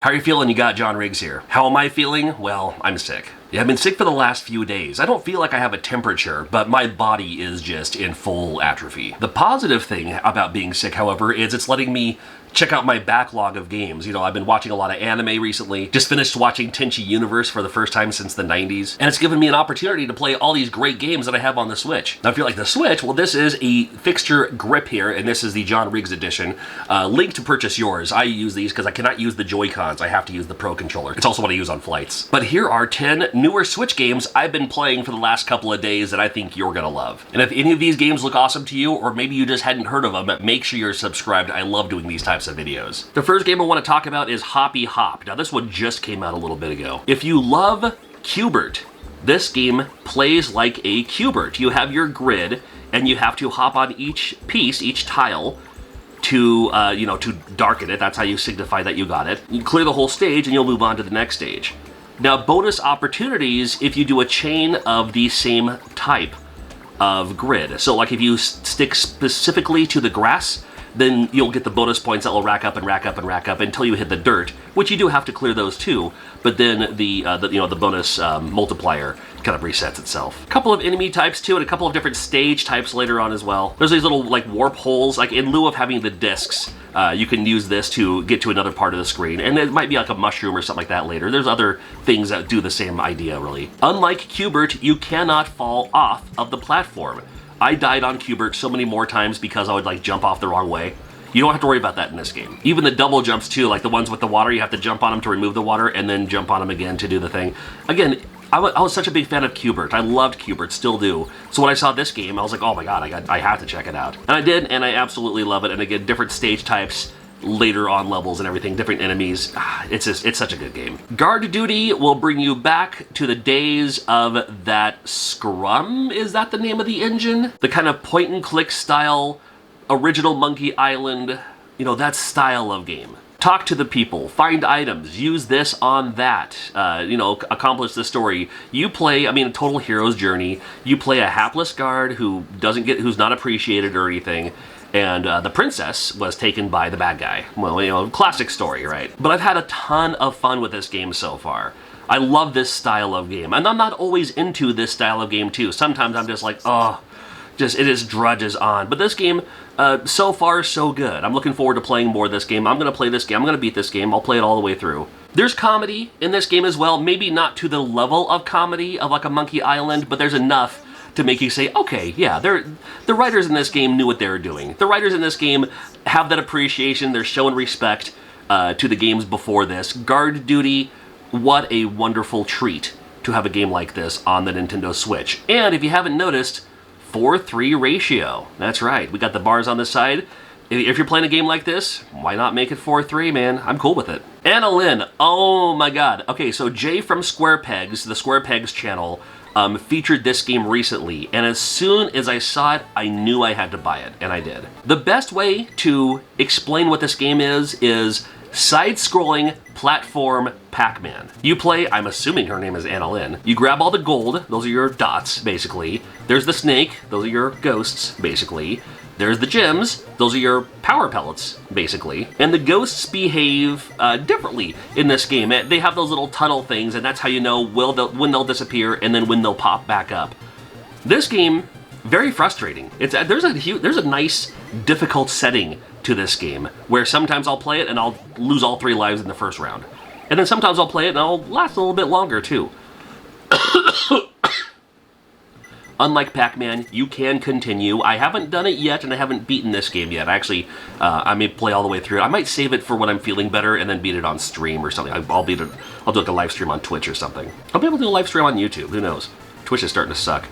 How are you feeling? You got John Riggs here. How am I feeling? Well, I'm sick. Yeah, I've been sick for the last few days. I don't feel like I have a temperature, but my body is just in full atrophy. The positive thing about being sick, however, is it's letting me check out my backlog of games. You know, I've been watching a lot of anime recently. Just finished watching Tenchi Universe for the first time since the 90s. And it's given me an opportunity to play all these great games that I have on the Switch. Now, if you like the Switch, well, this is a fixture grip here, and this is the John Riggs edition. Link to purchase yours. I use these because I cannot use the Joy-Cons. I have to use the Pro Controller. It's also what I use on flights. But here are 10 newer Switch games I've been playing for the last couple of days that I think you're gonna love. And if any of these games look awesome to you, or maybe you just hadn't heard of them, make sure you're subscribed. I love doing these types of videos. The first game I want to talk about is Hoppy Hop. Now, this one just came out a little bit ago. If you love qbert, this game plays like a qbert. You have your grid, and you have to hop on each piece, each tile, to to darken it. That's how you signify that you got it. You clear the whole stage, and you'll move on to the next stage. Now, bonus opportunities if you do a chain of the same type of grid. So, like if you stick specifically to the grass, then you'll get the bonus points that will rack up and rack up and rack up until you hit the dirt, which you do have to clear those too. But then the bonus multiplier kind of resets itself. A couple of enemy types too, and a couple of different stage types later on as well. There's these little like warp holes, like in lieu of having the discs, you can use this to get to another part of the screen, and it might be like a mushroom or something like that later. There's other things that do the same idea, really. Unlike qbert, you cannot fall off of the platform. I died on qbert so many more times because I would like jump off the wrong way. You don't have to worry about that in this game. Even the double jumps too, like the ones with the water, you have to jump on them to remove the water and then jump on them again to do the thing. Again, I was such a big fan of qbert. I loved qbert, still do. So when I saw this game, I was like, oh my god, I have to check it out. And I did, and I absolutely love it. And again, different stage types, later on levels and everything, different enemies. It's such a good game. Guard Duty will bring you back to the days of that Scrum, is that the name of the engine? The kind of point and click style, original Monkey Island, that style of game. Talk to the people, find items, use this on that, accomplish the story. You play, a total hero's journey. You play a hapless guard who's not appreciated or anything. And the princess was taken by the bad guy. Well, classic story, right? But I've had a ton of fun with this game so far. I love this style of game. And I'm not always into this style of game, too. Sometimes I'm just like, it just drudges on. But this game, so far, so good. I'm looking forward to playing more of this game. I'm going to play this game. I'm going to beat this game. I'll play it all the way through. There's comedy in this game as well. Maybe not to the level of comedy of like a Monkey Island, but there's enough to make you say, okay, yeah, the writers in this game knew what they were doing. The writers in this game have that appreciation. They're showing respect to the games before this. Guard Duty, what a wonderful treat to have a game like this on the Nintendo Switch. And if you haven't noticed, 4:3 ratio. That's right, we got the bars on the side. If you're playing a game like this, why not make it 4:3, man? I'm cool with it. Annalynn, oh my god. Okay, so Jay from Square Pegs, the Square Pegs channel, featured this game recently, and as soon as I saw it, I knew I had to buy it, and I did. The best way to explain what this game is side-scrolling platform Pac-Man. You play, I'm assuming her name is Annalynn. You grab all the gold, those are your dots, basically. There's the snake, those are your ghosts, basically. There's the gems, those are your power pellets, basically. And the ghosts behave differently in this game. They have those little tunnel things, and that's how you know when they'll disappear and then when they'll pop back up. This game, very frustrating. There's a nice, difficult setting to this game, where sometimes I'll play it and I'll lose all 3 lives in the first round. And then sometimes I'll play it and I'll last a little bit longer, too. Unlike Pac-Man, you can continue. I haven't done it yet, and I haven't beaten this game yet. Actually, I may play all the way through. I might save it for when I'm feeling better and then beat it on stream or something. I'll do like a live stream on Twitch or something. I'll be able to do a live stream on YouTube. Who knows? Twitch is starting to suck.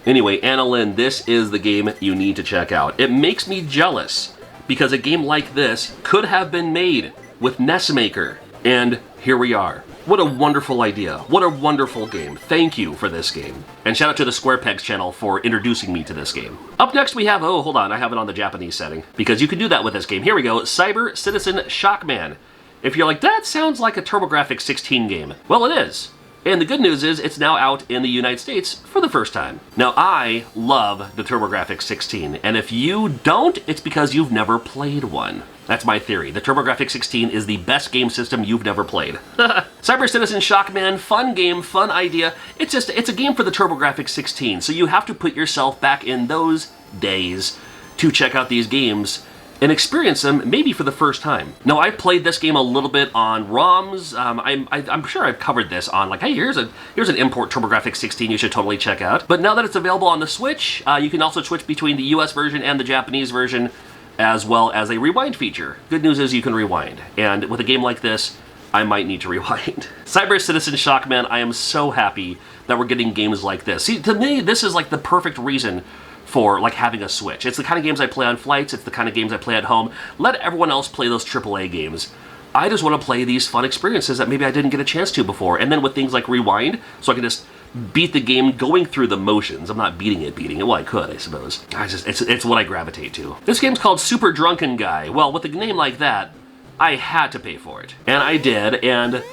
Anyway, Annalynn, this is the game you need to check out. It makes me jealous because a game like this could have been made with Nessmaker, and here we are. What a wonderful idea. What a wonderful game. Thank you for this game. And shout out to the Square Pegs channel for introducing me to this game. Up next we have, oh, hold on, I have it on the Japanese setting, because you can do that with this game. Here we go, Cyber Citizen Shockman. If you're like, that sounds like a TurboGrafx 16 game. Well, it is. And the good news is it's now out in the United States for the first time. Now, I love the TurboGrafx 16, and if you don't, it's because you've never played one. That's my theory. The TurboGrafx-16 is the best game system you've never played. Cyber Citizen Shockman, fun game, fun idea. It's a game for the TurboGrafx-16, so you have to put yourself back in those days to check out these games and experience them maybe for the first time. Now, I played this game a little bit on ROMs. I'm sure I've covered this on like, hey, here's an import TurboGrafx-16 you should totally check out. But now that it's available on the Switch, you can also switch between the US version and the Japanese version, as well as a rewind feature. Good news is you can rewind. And with a game like this, I might need to rewind. Cyber Citizen Shockman, I am so happy that we're getting games like this. See, to me, this is like the perfect reason for like having a Switch. It's the kind of games I play on flights, it's the kind of games I play at home. Let everyone else play those AAA games. I just want to play these fun experiences that maybe I didn't get a chance to before. And then with things like Rewind, so I can just beat the game going through the motions. I'm not beating it. Well, I could, I suppose. It's what I gravitate to. This game's called Super Drunken Guy. Well, with a name like that, I had to pay for it. And I did, and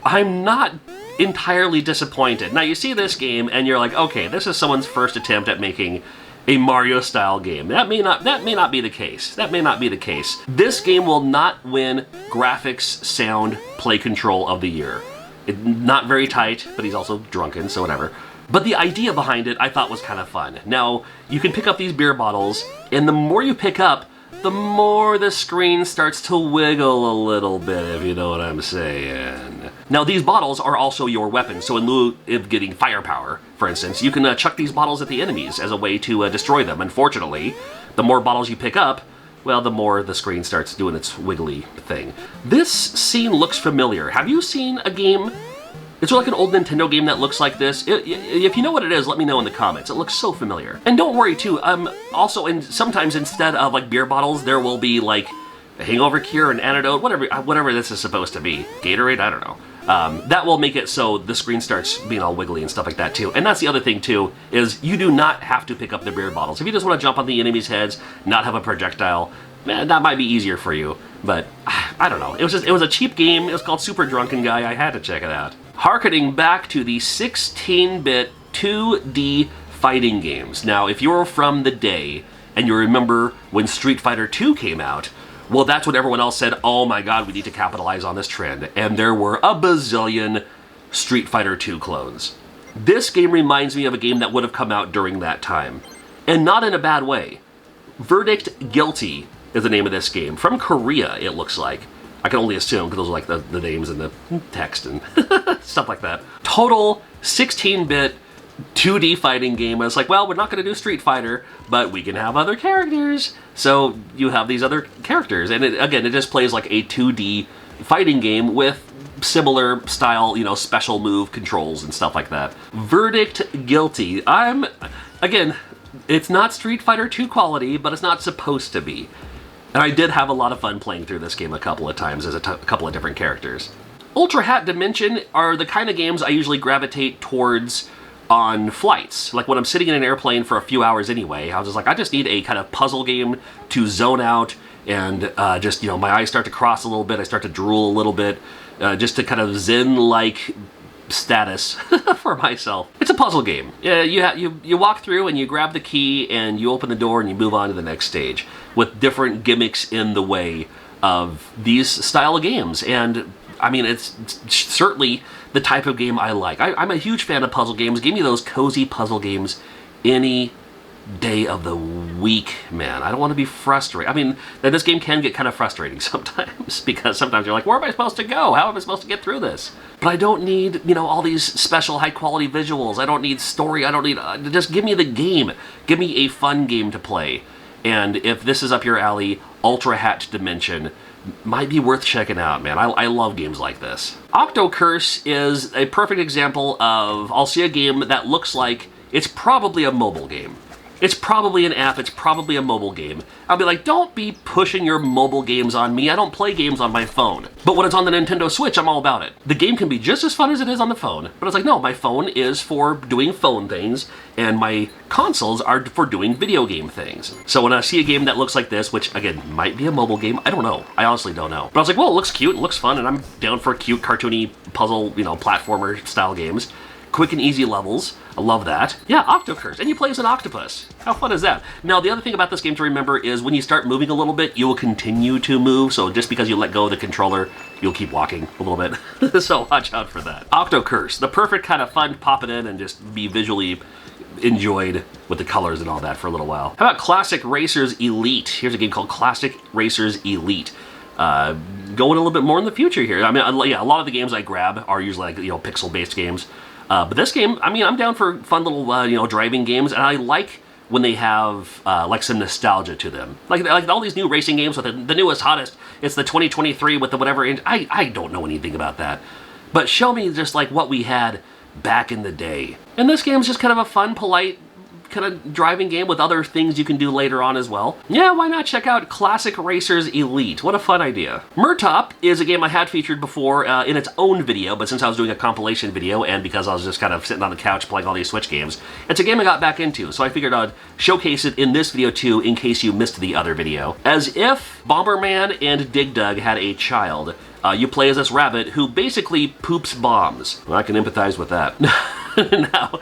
I'm not entirely disappointed. Now, you see this game, and you're like, okay, this is someone's first attempt at making a Mario-style game. That may not be the case. That may not be the case. This game will not win graphics, sound, play control of the year. Not very tight, but he's also drunken, so whatever. But the idea behind it I thought was kind of fun. Now, you can pick up these beer bottles, and the more you pick up, the more the screen starts to wiggle a little bit, if you know what I'm saying. Now, these bottles are also your weapons, so in lieu of getting firepower, for instance, you can chuck these bottles at the enemies as a way to destroy them. Unfortunately, the more bottles you pick up, well, the more the screen starts doing its wiggly thing. This scene looks familiar. Have you seen a game? It's like an old Nintendo game that looks like this. If you know what it is, let me know in the comments. It looks so familiar. And don't worry too, also, sometimes instead of like beer bottles, there will be like a hangover cure, an antidote, whatever this is supposed to be. Gatorade, I don't know. That will make it so the screen starts being all wiggly and stuff like that too. And that's the other thing too, is you do not have to pick up the beer bottles. If you just want to jump on the enemy's heads, not have a projectile, man, that might be easier for you. But I don't know. It was a cheap game. It was called Super Drunken Guy. I had to check it out. Harkening back to the 16-bit 2D fighting games. Now, if you're from the day and you remember when Street Fighter II came out, well, that's when everyone else said, oh my god, we need to capitalize on this trend. And there were a bazillion Street Fighter II clones. This game reminds me of a game that would have come out during that time. And not in a bad way. Verdict Guilty is the name of this game. From Korea, it looks like. I can only assume, because those are like the names and the text and stuff like that. Total 16-bit 2D fighting game. I was like, well, we're not going to do Street Fighter, but we can have other characters. So you have these other characters. And again, it just plays like a 2D fighting game with similar style, special move controls and stuff like that. Verdict Guilty. Again, it's not Street Fighter 2 quality, but it's not supposed to be. And I did have a lot of fun playing through this game a couple of times as a couple of different characters. Ultra Hat Dimension are the kind of games I usually gravitate towards on flights. Like when I'm sitting in an airplane for a few hours anyway, I was just like, I just need a kind of puzzle game to zone out and just, my eyes start to cross a little bit, I start to drool a little bit, just to kind of zen-like status for myself. It's a puzzle game. You walk through and you grab the key and you open the door and you move on to the next stage with different gimmicks in the way of these style of games. And I mean, it's certainly the type of game I like. I'm a huge fan of puzzle games. Give me those cozy puzzle games any day of the week, man. I don't want to be frustrated. I mean, this game can get kind of frustrating sometimes, because sometimes you're like, where am I supposed to go? How am I supposed to get through this? But I don't need, all these special high-quality visuals. I don't need story. I don't need... just give me the game. Give me a fun game to play. And if this is up your alley, Ultra Hat Dimension might be worth checking out, man. I love games like this. Octo Curse is a perfect example of, I'll see a game that looks like it's probably a mobile game. It's probably an app, it's probably a mobile game. I'll be like, don't be pushing your mobile games on me. I don't play games on my phone. But when it's on the Nintendo Switch, I'm all about it. The game can be just as fun as it is on the phone. But it's like, no, my phone is for doing phone things, and my consoles are for doing video game things. So when I see a game that looks like this, which again, might be a mobile game, I don't know. I honestly don't know. But I was like, well, it looks cute, it looks fun, and I'm down for cute, cartoony, puzzle, platformer style games. Quick and easy levels. I love that. Yeah, Octo Curse. And you play as an octopus. How fun is that? Now, the other thing about this game to remember is when you start moving a little bit, you will continue to move. So just because you let go of the controller, you'll keep walking a little bit. So watch out for that. Octo Curse. The perfect kind of fun, pop it in and just be visually enjoyed with the colors and all that for a little while. How about Classic Racers Elite? Here's a game called Classic Racers Elite. Going a little bit more in the future here. I mean, yeah, a lot of the games I grab are usually like, pixel-based games. But this game, I mean, I'm down for fun little, driving games, and I like when they have, like, some nostalgia to them. Like all these new racing games with the newest, hottest, it's the 2023 with the whatever, I don't know anything about that. But show me just, like, what we had back in the day. And this game's just kind of a fun, polite, kind of driving game with other things you can do later on as well. Yeah, why not check out Classic Racers Elite? What a fun idea. Murtop is a game I had featured before in its own video, but since I was doing a compilation video and because I was just kind of sitting on the couch playing all these Switch games, it's a game I got back into, so I figured I'd showcase it in this video too in case you missed the other video. As if Bomberman and Dig Dug had a child, you play as this rabbit who basically poops bombs. Well, I can empathize with that. Now,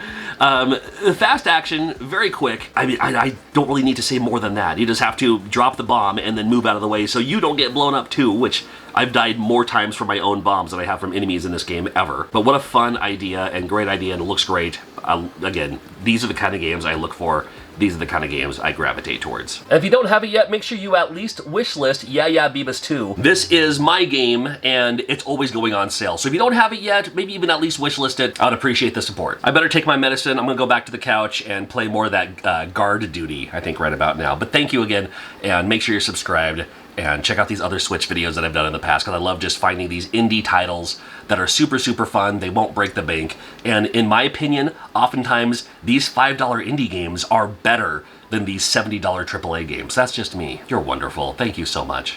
fast action, very quick. I mean, I don't really need to say more than that. You just have to drop the bomb and then move out of the way so you don't get blown up too, which I've died more times from my own bombs than I have from enemies in this game ever. But what a fun idea and great idea, and it looks great. Again, these are the kind of games I look for. These are the kind of games I gravitate towards. And if you don't have it yet, make sure you at least wishlist Yeah Yeah Beavis 2. This is my game, and it's always going on sale. So if you don't have it yet, maybe even at least wishlist it. I'd appreciate the support. I better take my medicine. I'm gonna go back to the couch and play more of that guard duty, I think, right about now. But thank you again, and make sure you're subscribed. And check out these other Switch videos that I've done in the past, because I love just finding these indie titles that are super, super fun. They won't break the bank. And in my opinion, oftentimes, these $5 indie games are better than these $70 AAA games. That's just me. You're wonderful. Thank you so much.